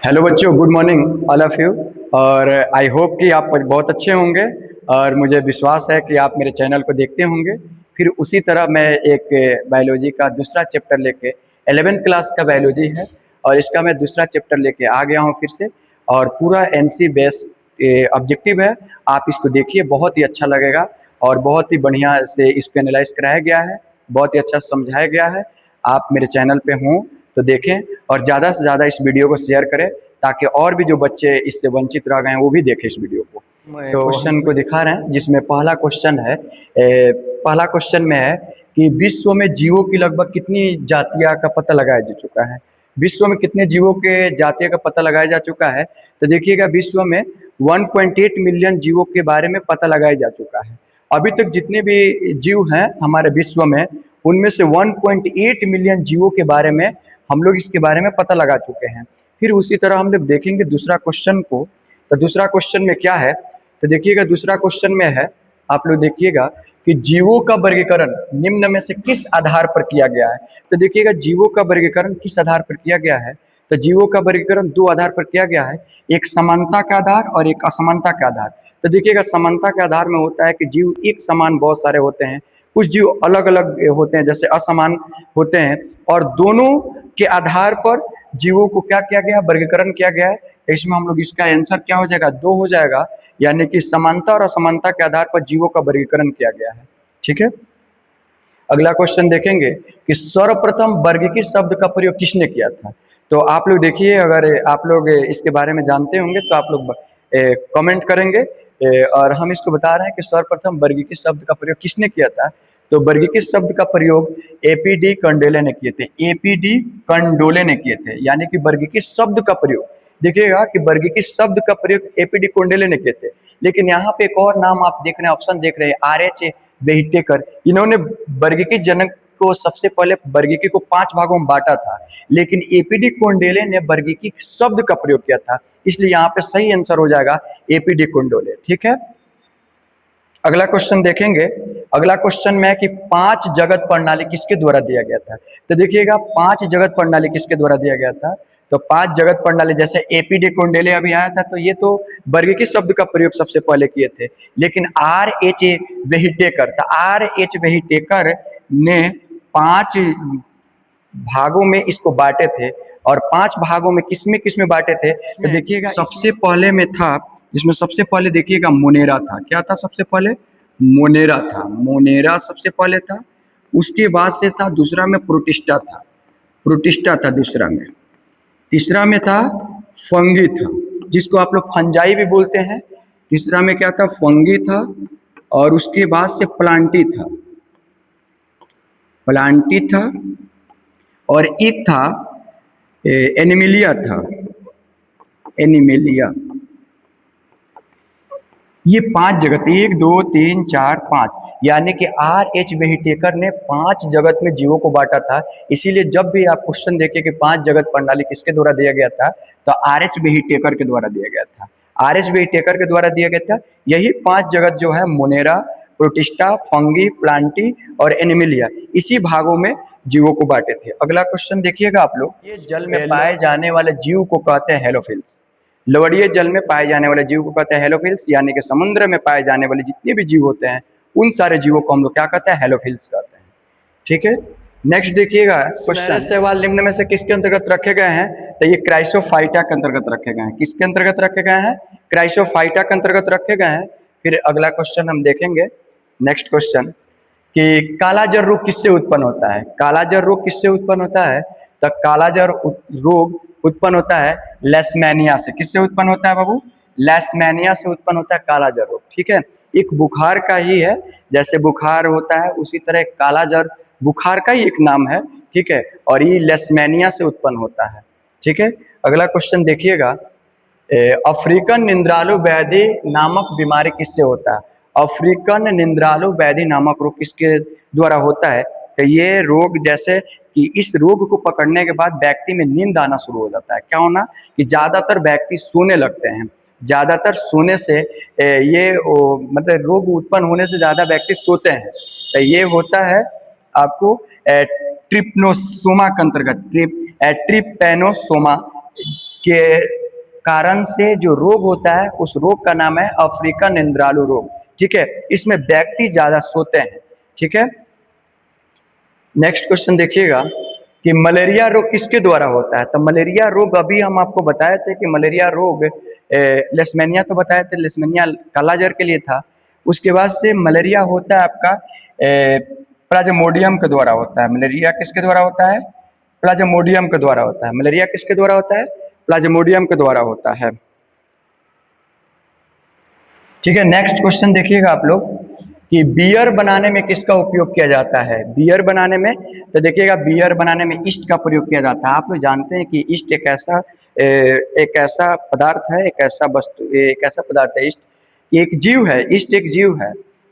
Hello बच्चों, good morning all of you. और I hope कि आप बहुत अच्छे होंगे और मुझे विश्वास है कि आप मेरे चैनल को देखते होंगे। फिर उसी तरह मैं एक बायोलॉजी का दूसरा चैप्टर लेके 11th क्लास का बायोलॉजी है और इसका मैं दूसरा चैप्टर लेके आ गया हूँ फिर से। और पूरा एनसी बेस्ड ऑब्जेक्टिव है, आप इसको देखिए, बहुत ही अच्छा लगेगा और बहुत ही बढ़िया से इसको एनालाइज कराया गया है, बहुत ही अच्छा समझाया गया है। आप मेरे चैनल पे हों तो देखें और ज़्यादा से ज़्यादा इस वीडियो को शेयर करें ताकि और भी जो बच्चे इससे वंचित रह गए हैं वो भी देखें इस वीडियो को। तो क्वेश्चन को दिखा रहे हैं जिसमें पहला क्वेश्चन है, पहला क्वेश्चन में है कि विश्व में जीवों की लगभग कितनी जातियां का पता लगाया जा चुका है। विश्व में कितने जीवों के जातियों का पता लगाया जा चुका है, तो देखिएगा विश्व में 1.8 मिलियन जीवों के बारे में पता लगाया जा चुका है। अभी तक जितने भी जीव हैं हमारे विश्व में, उनमें से 1.8 मिलियन जीवों के बारे में हम लोग इसके बारे में पता लगा चुके हैं। फिर उसी तरह हम लोग देखेंगे दूसरा क्वेश्चन को। तो दूसरा क्वेश्चन में क्या है, तो देखिएगा दूसरा क्वेश्चन में है, आप लोग देखिएगा कि जीवों का वर्गीकरण निम्न में से किस आधार पर किया गया है। तो देखिएगा जीवों का वर्गीकरण किस आधार पर किया गया है, तो जीवों का वर्गीकरण दो आधार पर किया गया है, एक समानता का आधार और एक असमानता का आधार। तो देखिएगा समानता के आधार में होता है कि जीव एक समान बहुत सारे होते हैं, कुछ जीव अलग अलग होते हैं जैसे असमान होते हैं, और दोनों के आधार पर जीवों को क्या किया गया, वर्गीकरण किया गया है। इसमें हम लोग इसका आंसर क्या हो जाएगा, दो हो जाएगा, यानी कि समानता और असमानता के आधार पर जीवों का वर्गीकरण किया गया है। ठीक है, अगला क्वेश्चन देखेंगे कि सर्वप्रथम वर्गीकृत शब्द का प्रयोग किसने किया था। तो आप लोग देखिए, अगर आप लोग इसके बारे में जानते होंगे तो आप लोग कमेंट करेंगे। और हम इसको बता रहे हैं कि सर्वप्रथम वर्गीकृत शब्द का प्रयोग किसने किया था। तो वर्गीकृत शब्द का प्रयोग एपीडी कंडोले ने किए थे, एपीडी कंडोले ने किए थे, यानी कि वर्गीकृत शब्द का प्रयोग। देखिएगा कि वर्गीकृत शब्द का प्रयोग एपीडी कंडोले ने किए थे। लेकिन यहाँ पे एक और नाम आप देख रहे हैं, ऑप्शन देख रहे हैं, आर.एच. वेहिटेकर। इन्होंने वर्गीकृत जनक को सबसे पहले वर्गीकृत को 5 भागों में बांटा था, लेकिन एपीडी कोंडेले ने वर्गीकृत शब्द का प्रयोग किया था, इसलिए यहाँ पे सही आंसर हो जाएगा एपीडी कोंडोले। ठीक है, अगला क्वेश्चन देखेंगे। अगला क्वेश्चन में है कि 5 जगत प्रणाली किसके द्वारा दिया गया था। तो देखिएगा 5 जगत प्रणाली किसके द्वारा दिया गया था। तो 5 जगत प्रणाली, जैसे एपीडी कोंडेले अभी आया था, तो ये तो वर्गीकृत शब्द का प्रयोग सबसे पहले किए थे। लेकिन आर.एच. वेहिटेकर, तो आर.एच. वेहिटेकर ने 5 भागों में इसको बांटे थे। और 5 भागों में किसमें बांटे थे, तो देखिएगा सबसे पहले में था, इसमें सबसे पहले देखिएगा मोनेरा था। क्या था सबसे पहले, मोनेरा था, मोनेरा सबसे पहले था। उसके बाद से था दूसरा में प्रोटिस्टा था, प्रोटिस्टा था दूसरा में। तीसरा में था फंगी था, जिसको आप लोग फंजाई भी बोलते हैं। तीसरा में क्या था, फंगी था। और उसके बाद से प्लांटी था, प्लांटी था। और एक था एनिमिलिया था, एनिमिलिया। ये 5 जगत, 1 2 3 4 5, यानी कि आर.एच. वेहिटेकर ने 5 जगत में जीवों को बांटा था। इसीलिए जब भी आप क्वेश्चन देखें कि 5 जगत प्रणाली किसके द्वारा दिया गया था, तो आर.एच. वेहिटेकर के द्वारा दिया गया था, आर.एच. वेहिटेकर के द्वारा दिया गया था। यही 5 जगत जो है, मोनेरा, प्रोटिस्टा, फंगी, प्लांटी और एनिमिलिया, इसी भागों में जीवों को बांटे थे। अगला क्वेश्चन देखिएगा आप लोग, ये जल में पाए जाने वाले जीव को कहते हैं हेलोफिल्स। लवणीय जल में पाए जाने वाले जीव को कहते हैं हेलोफिल्स, यानी कि समुद्र में पाए जाने वाले जितने भी जीव होते हैं उन सारे जीवों को हम लोग क्या कहते हैं, हेलोफिल्स कहते हैं। ठीक है, नेक्स्ट देखिएगा क्वेश्चन, सवाल निम्न में से किसके अंतर्गत रखे गए हैं। तो ये क्राइसोफाइटा के अंतर्गत रखे गए हैं। किसके अंतर्गत रखे गए हैं, क्राइसोफाइटा के अंतर्गत रखे गए हैं। फिर अगला क्वेश्चन हम देखेंगे, नेक्स्ट क्वेश्चन, कि कालाजार रोग किससे उत्पन्न होता है। कालाजार रोग किससे उत्पन्न होता है, तो कालाजार रोग उत्पन्न होता है लेशमैनिया से। किससे उत्पन्न होता है बाबू, लेशमैनिया से उत्पन्न होता है कालाजार रोग। ठीक है, एक बुखार का ही है, जैसे बुखार होता है उसी तरह कालाजार बुखार का ही एक नाम है। ठीक है, और ये लेशमैनिया से उत्पन्न होता है। ठीक है, अगला क्वेश्चन देखिएगा, अफ्रीकन निंद्रालु व्याधि नामक बीमारी किससे होता है। अफ्रीकन निंद्रालु व्याधि नामक रोग किसके द्वारा होता है, तो ये रोग जैसे कि इस रोग को पकड़ने के बाद व्यक्ति में नींद आना शुरू हो जाता है। क्या होना, कि ज़्यादातर व्यक्ति सोने लगते हैं, ज़्यादातर सोने से ये मतलब रोग उत्पन्न होने से ज़्यादा व्यक्ति सोते हैं। तो ये होता है आपको ट्रिप्नोसोमा के अंतर्गत, ट्रिपैनोसोमा के कारण से जो रोग होता है उस रोग का नाम है अफ्रीकन निंद्रालु रोग। ठीक है, इसमें व्यक्ति ज्यादा सोते हैं। ठीक है, नेक्स्ट क्वेश्चन देखिएगा कि मलेरिया रोग किसके द्वारा होता है। तो मलेरिया रोग अभी हम आपको बताए थे कि मलेरिया रोग लेशमेनिया तो बताए थे, लेशमेनिया कालाजार के लिए था। उसके बाद से मलेरिया होता है आपका प्लाज्मोडियम के द्वारा होता है। मलेरिया किसके द्वारा होता है? प्लाज्मोडियम के द्वारा होता है। मलेरिया किसके द्वारा होता है? प्लाज्मोडियम के द्वारा होता है। ठीक है, नेक्स्ट क्वेश्चन देखिएगा आप लोग कि बियर बनाने में किसका उपयोग किया जाता है। बियर बनाने में तो देखिएगा, बियर बनाने में ईस्ट का प्रयोग किया जाता है। आप लोग जानते हैं कि ईस्ट एक ऐसा पदार्थ है, एक ऐसा पदार्थ है ईस्ट, एक जीव है। ईस्ट एक जीव है।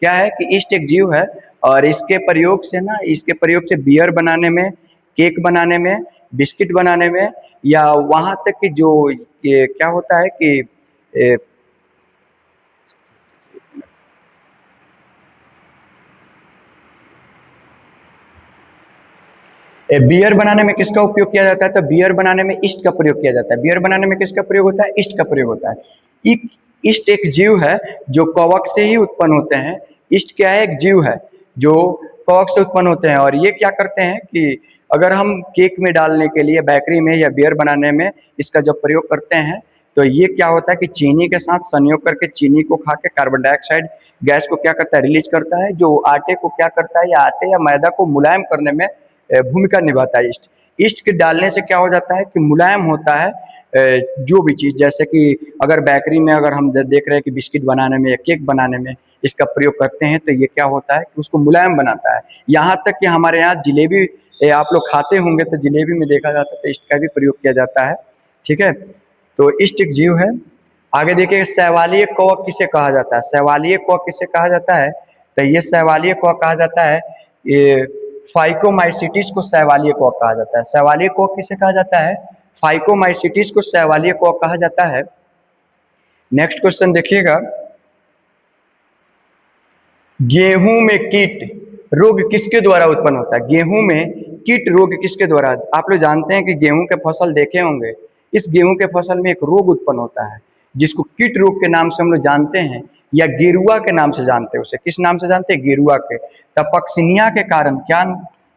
क्या है कि ईस्ट एक जीव है, और इसके प्रयोग से बियर बनाने में, केक बनाने में, बिस्किट बनाने में, या वहाँ तक कि जो ये क्या होता है कि बियर बनाने में किसका उपयोग किया जाता है? तो बियर बनाने में ईस्ट का प्रयोग किया जाता है। बियर बनाने में किसका प्रयोग होता है? ईस्ट का प्रयोग होता है। ईस्ट एक जीव है जो कवक से ही उत्पन्न होते हैं। ईस्ट क्या है? एक जीव है जो कवक से उत्पन्न होते हैं, और ये क्या करते हैं कि अगर हम केक में डालने के लिए, बेकरी में या बियर बनाने में इसका जब प्रयोग करते हैं, तो ये क्या होता है कि चीनी के साथ संयोग करके, चीनी को खा के कार्बन डाइऑक्साइड गैस को क्या करता है? रिलीज करता है, जो आटे को क्या करता है, या आटे या मैदा को मुलायम करने में भूमिका निभाता है। ईस्ट के डालने से क्या हो जाता है कि मुलायम होता है जो भी चीज़, जैसे कि अगर बेकरी में अगर हम देख रहे हैं कि बिस्किट बनाने में या केक बनाने में इसका प्रयोग करते हैं, तो ये क्या होता है कि उसको मुलायम बनाता है। यहाँ तक कि हमारे यहाँ जिलेबी आप लोग खाते होंगे, तो जिलेबी में देखा जाता है तो ईस्ट का भी प्रयोग किया जाता है। ठीक है, तो ईस्ट एक जीव है। आगे देखिए, शैवालीय कवक किसे कहा जाता है? शैवालीय कवक किसे कहा जाता है? तो ये शैवालीय कवक कहा जाता है, ये फाइकोमाइसिटिस को शैवालीय कवक कहा जाता है। शैवालीय कवक किसे कहा जाता है? फाइकोमाइसिटिस को शैवालीय कवक कहा जाता है। नेक्स्ट क्वेश्चन देखिएगा, गेहूं में कीट रोग किसके द्वारा उत्पन्न होता है? गेहूं में कीट रोग किसके द्वारा? आप लोग जानते हैं कि गेहूं के फसल देखे होंगे, इस गेहूं के फसल में एक रोग उत्पन्न होता है जिसको कीट रोग के नाम से हम लोग जानते हैं, या गेरुआ के नाम से जानते हैं। उसे किस नाम से जानते हैं? गेरुआ के। तपक्सिनिया के कारण, क्या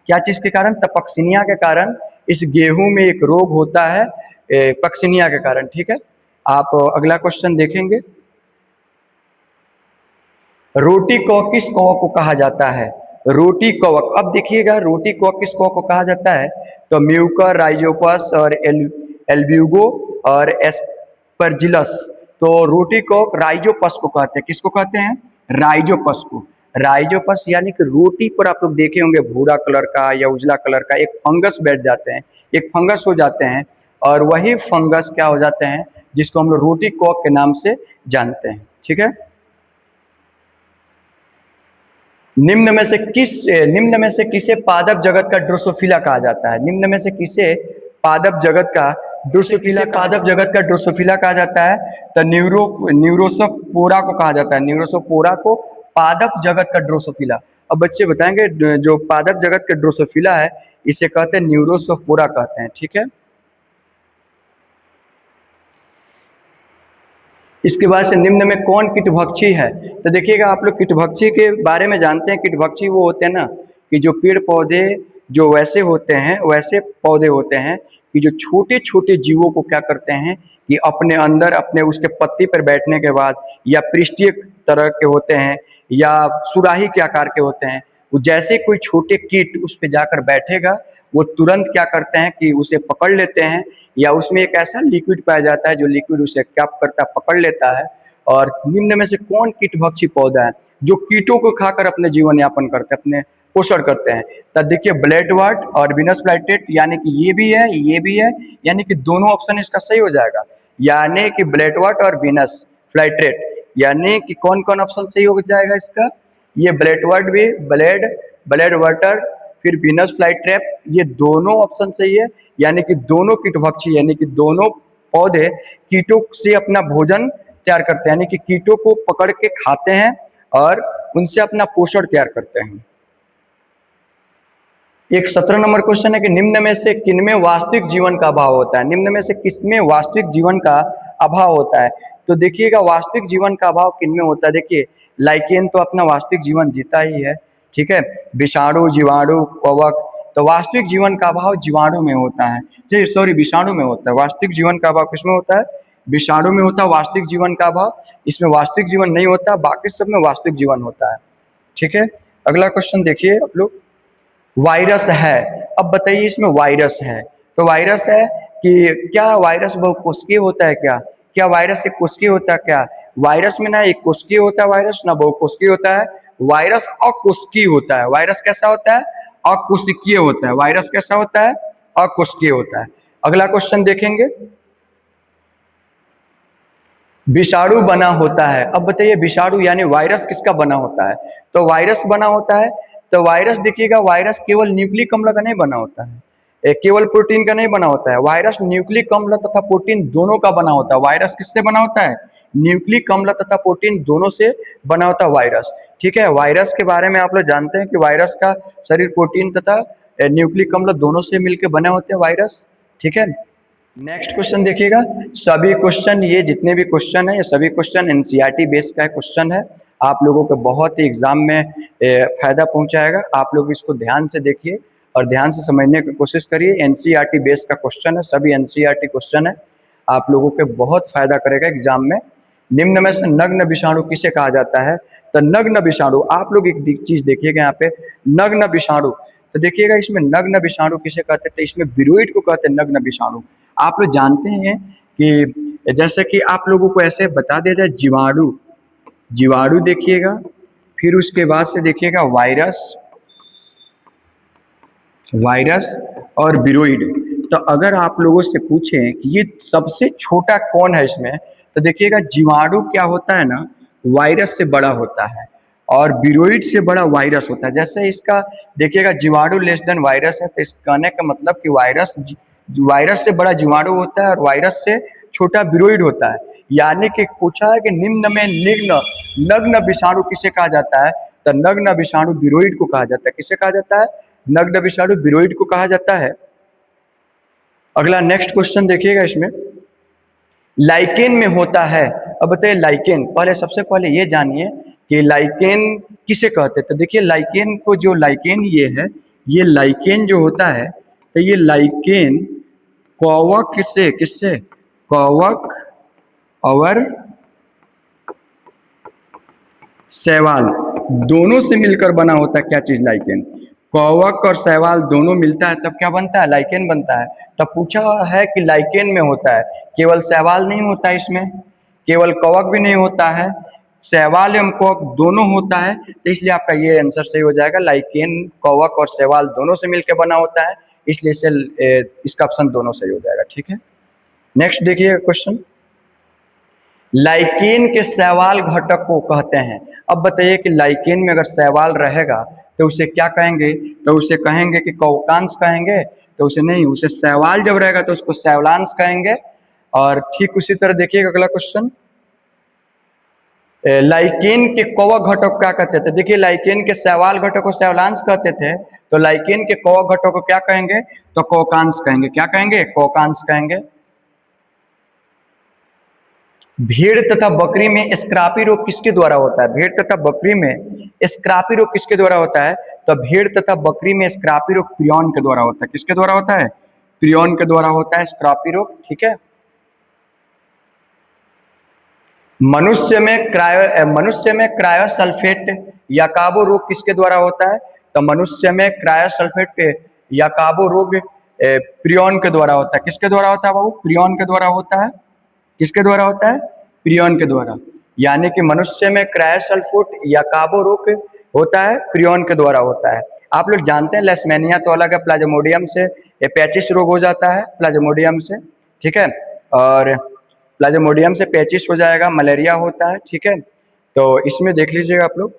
क्या चीज के कारण? तपक्सिनिया के कारण इस गेहूं में एक रोग होता है, पक्सिनिया के कारण। ठीक है, आप अगला क्वेश्चन देखेंगे, रोटी कवक किस कवक को कहा जाता है? रोटी कवक, अब देखिएगा रोटी कवक किस कवक को कहा जाता है? तो म्यूकर, राइजोपस और एल्ब्यूगो और एस्परजिलस। तो रोटी कवक राइजोपस को कहते हैं। किसको कहते हैं? राइजोपस को। राइजोपस यानी कि रोटी पर आप लोग देखे होंगे भूरा कलर का या उजला कलर का एक फंगस बैठ जाते हैं, एक फंगस हो जाते हैं, और वही फंगस क्या हो जाते हैं जिसको हम लोग रोटी कवक के नाम से जानते हैं। ठीक है, निम्न में से किसे पादप जगत का ड्रोसोफिला कहा जाता है? निम्न में से किसे पादप जगत का ड्रोसोफिला कहा जाता है? तो न्यूरोसोफोरा को कहा जाता है। न्यूरोसोफोरा को पादप जगत का ड्रोसोफिला। अब बच्चे बताएंगे जो पादप जगत का ड्रोसोफिला है इसे कहते हैं न्यूरोसोफोरा कहते हैं। ठीक है, इसके बाद से निम्न में कौन कीटभक्षी है? तो देखिएगा, आप लोग कीटभक्षी के बारे में जानते हैं। कीटभक्षी वो होते हैं ना कि जो पेड़ पौधे जो वैसे होते हैं, वैसे पौधे होते हैं कि जो छोटे छोटे जीवों को क्या करते हैं कि अपने अंदर, अपने उसके पत्ती पर बैठने के बाद, या पृष्ठीय तरह के होते हैं या सुराही के आकार के होते हैं, वो जैसे कोई छोटे कीट उस पर जाकर बैठेगा, वो तुरंत क्या करते हैं कि उसे पकड़ लेते हैं, या उसमें एक ऐसा लिक्विड पाया जाता है जो लिक्विड उसे क्या करता है? पकड़ लेता है। और निम्न में से कौन कीटभक्षी पौधा है जो कीटों को खाकर अपने जीवन यापन करते हैं, अपने पोषण करते हैं? तब देखिए, ब्लेडवर्ट और विनस फ्लाइट्रेट, यानी कि ये भी है, ये भी है, यानी कि दोनों ऑप्शन इसका सही हो जाएगा। यानी कि ब्लेडवर्ट और विनस फ्लाइट्रेट, यानी कि कौन कौन ऑप्शन सही हो जाएगा इसका? ये ब्लेडवर्ट भी, ब्लेड वाटर, फिर विनस फ्लाइट्रेप, ये दोनों ऑप्शन सही है। यानी कि दोनों कीटभक्षी, यानी कि दोनों पौधे कीटों से अपना भोजन तैयार करते हैं, यानी कि कीटों को पकड़ के खाते हैं और उनसे अपना पोषण तैयार करते हैं। एक 17 नंबर क्वेश्चन है कि निम्न में से किनमें वास्तविक जीवन का अभाव होता है? निम्न में से किसमें वास्तविक जीवन का अभाव होता है। तो देखिएगा वास्तविक जीवन का अभाव किनमें होता है। देखिए लाइकेन तो अपना वास्तविक जीवन जीता ही है, ठीक है। विषाणु, जीवाणु, कवक, तो वास्तविक जीवन का अभाव जीवाणु में होता है, जी सॉरी विषाणु में होता है। वास्तविक जीवन का अभाव किसमें होता है, विषाणु में होता है वास्तविक जीवन का अभाव। इसमें वास्तविक जीवन नहीं होता, बाकी सब में वास्तविक जीवन होता है, ठीक है। अगला क्वेश्चन देखिए आप लोग, वायरस है। अब बताइए इसमें वायरस है, तो वायरस है कि क्या वायरस बहुकोशिकीय होता है क्या, क्या वायरस एक कोशिकीय होता है क्या। वायरस में ना एक कोशिकीय होता है वायरस, ना बहुकोशिकीय होता है। वायरस अकोशिकीय होता है। वायरस कैसा होता है, अकोशिकीय होता है। वायरस कैसा होता है, अकोशिकीय होता है। अगला क्वेश्चन देखेंगे, विषाणु बना होता है। अब बताइए विषाणु यानी वायरस किसका बना होता है, तो वायरस बना होता है। तो वायरस देखिएगा, वायरस केवल न्यूक्लिक अम्ल का नहीं बना होता है, केवल प्रोटीन का नहीं बना होता है। वायरस न्यूक्लिक अम्ल तथा प्रोटीन दोनों का बना होता है। वायरस किससे बना होता है, न्यूक्लिक अम्ल तथा प्रोटीन दोनों से बना होता है वायरस, ठीक है। वायरस के बारे में आप लोग जानते हैं कि वायरस का शरीर प्रोटीन तथा न्यूक्लिक अम्ल दोनों से मिलकर बने होते हैं वायरस, ठीक है। नेक्स्ट क्वेश्चन देखिएगा, सभी क्वेश्चन ये जितने भी क्वेश्चन है ये सभी क्वेश्चन एनसीईआरटी बेस का क्वेश्चन है। आप लोगों को बहुत ही एग्जाम में फायदा पहुंचाएगा। आप लोग इसको ध्यान से देखिए और ध्यान से समझने की कोशिश करिए। एनसीईआरटी बेस का क्वेश्चन है, सभी एनसीईआरटी क्वेश्चन है, आप लोगों के बहुत फायदा करेगा एग्जाम में। निम्न में से नग्न विषाणु किसे कहा जाता है, तो नग्न विषाणु, आप लोग एक चीज देखिएगा यहाँ पे नग्न विषाणु, तो देखिएगा इसमें नग्न विषाणु किसे कहते थे, इसमें विरोइड को कहते हैं नग्न विषाणु। आप लोग जानते हैं कि जैसे कि आप लोगों को ऐसे बता दिया जाए जीवाणु, जीवाणु देखिएगा, फिर उसके बाद से देखिएगा वायरस, वायरस और विरोइड। तो अगर आप लोगों से पूछें कि ये सबसे छोटा कौन है इसमें, तो देखिएगा जीवाणु क्या होता है ना, वायरस से बड़ा होता है और विरोइड से बड़ा वायरस होता है। जैसे इसका देखिएगा जीवाणु लेस देन वायरस है, तो इस कहने का मतलब कि वायरस से बड़ा जीवाणु होता है और वायरस से छोटा विरोइड होता है। यानी कि पूछा है कि निम्न में नग्न विषाणु किसे कहा जाता है, तो नग्न विषाणु विरोइड को कहा जाता है। किसे कहा जाता है, नग्न विषाणु विरोइड को कहा जाता है। अगला नेक्स्ट क्वेश्चन देखिएगा, इसमें लाइकेन में होता है। अब बताइए लाइकेन, पहले सबसे पहले ये जानिए कि लाइकेन किसे कहते हैं। तो देखिए लाइकेन को, जो लाइकेन ये है, ये लाइकेन जो होता है, तो ये लाइकेन कवक किससे कवक और शैवाल दोनों से मिलकर बना होता है। क्या चीज, लाइकेन। कवक और शैवाल दोनों मिलता है तब क्या बनता है, लाइकेन बनता है। तब पूछा है कि लाइकेन में होता है, केवल शैवाल नहीं होता है इसमें, केवल कवक भी नहीं होता है, शैवाल एवं कवक दोनों होता है। तो इसलिए आपका ये आंसर सही हो जाएगा, लाइकेन कवक और शैवाल दोनों से मिलकर बना होता है, इसलिए इसका ऑप्शन दोनों सही हो जाएगा, ठीक है। नेक्स्ट देखिए क्वेश्चन, लाइकेन के शैवाल घटक को कहते हैं। अब बताइए कि लाइकेन में अगर शैवाल रहेगा तो उसे क्या कहेंगे, तो उसे कहेंगे कि कवकांश कहेंगे, तो उसे नहीं, उसे शैवाल जब रहेगा तो उसको शैवालांश कहेंगे। और ठीक उसी तरह देखिएगा अगला क्वेश्चन, लाइकेन के कवक घटक क्या कहते थे। देखिए लाइकेन के शैवाल घटक को शैवालांश कहते थे, तो लाइकेन के कवक घटक को क्या कहेंगे, तो कवकांश कहेंगे। क्या कहेंगे, कवकांश कहेंगे। भेड़ तथा बकरी में स्क्रापी रोग किसके द्वारा होता है, भेड़ तथा बकरी में स्क्रापी रोग किसके द्वारा होता है, तो भेड़ तथा बकरी में स्क्रापी रोग प्रियन के द्वारा होता है। किसके द्वारा होता है, प्रियन के द्वारा होता है स्क्रापी रोग, ठीक है। मनुष्य में क्रायोसल्फेट याकाबो रोग किसके द्वारा होता है, तो मनुष्य में क्रायोसल्फेट याकाबो रोग प्रियन के द्वारा होता है। किसके द्वारा होता है बाबू, प्रियन के द्वारा होता है। किसके द्वारा होता है, प्रियन के द्वारा। यानी कि मनुष्य में क्रायोसल्फेट याकाबो रोग होता है, प्रियन के द्वारा होता है। आप लोग जानते हैं लेशमैनिया तो अलग है, प्लाज्मोडियम से पेचिस रोग हो जाता है, प्लाज्मोडियम से, ठीक है। और प्लाज्मोडियम से पेचिस हो जाएगा, मलेरिया होता है, ठीक है। तो इसमें देख लीजिएगा आप लोग,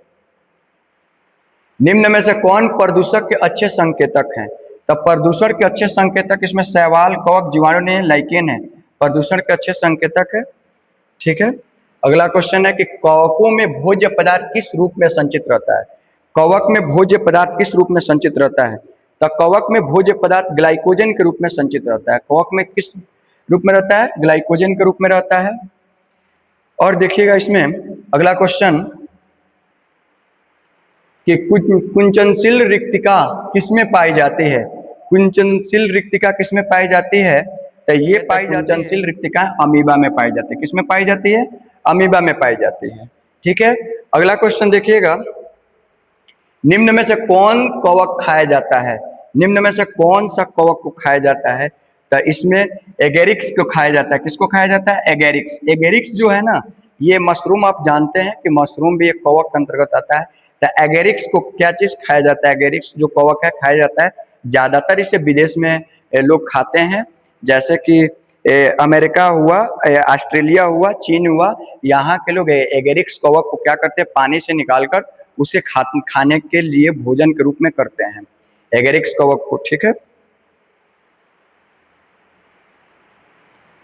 निम्न में से कौन प्रदूषक के अच्छे संकेतक हैं। तो प्रदूषण के अच्छे संकेतक इसमें शैवाल, कवक, जीवाणु नहीं, लाइकेन है, प्रदूषण के अच्छे संकेतक है, ठीक है। अगला क्वेश्चन है कि कवकों में भोज्य पदार्थ किस रूप में संचित रहता है। कवक में भोज्य पदार्थ किस रूप में संचित रहता है, तो कवक में भोज्य पदार्थ ग्लाइकोजन के रूप में संचित रहता है। कवक में किस रूप में रहता है, ग्लाइकोजन के रूप में रहता है। और देखिएगा इसमें अगला क्वेश्चन कि कुंचनशील रिक्तिका किसमें पाई जाती है? कुंचनशील रिक्तिका किसमें पाई जाती है? तो ये पाई कुंचनशील रिक्तिका अमीबा में पाई जाती है। किसमें पाई जाती है? अमीबा में पाई जाती है। ठीक है, अगला क्वेश्चन देखिएगा, निम्न में से कौन कवक खाया जाता है? निम्न में से कौन सा कवक को खाया जाता है? तो इसमें एगेरिक्स को खाया जाता है। किसको खाया जाता है? एगेरिक्स। एगेरिक्स जो है ना, ये मशरूम, आप जानते हैं कि मशरूम भी एक कवक के अंतर्गत आता है। तो एगेरिक्स को क्या चीज खाया जाता है? एगेरिक्स जो कवक है खाया जाता है। ज्यादातर इसे विदेश में लोग खाते हैं, जैसे कि अमेरिका हुआ, ऑस्ट्रेलिया हुआ, चीन हुआ। यहाँ के लोग एगेरिक्स कवक को क्या करते हैं? पानी से निकालकर उसे खाने के लिए भोजन के रूप में करते हैं, एगेरिक्स कवक को। ठीक है,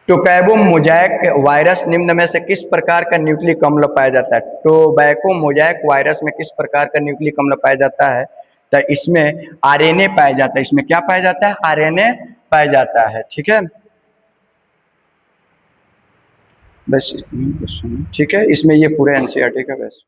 टोबैको मोज़ेक वायरस निम्न में से किस प्रकार का न्यूक्लिक अम्ल पाया जाता है? टोबैको मोज़ेक वायरस में किस प्रकार का न्यूक्लिक अम्ल पाया जाता है? तो इसमें आरएनए पाया जाता है। इसमें क्या पाया जाता है? आरएनए पाया जाता है। ठीक है, बस ठीक है, इसमें ये पूरे एनसीईआरटी का बस।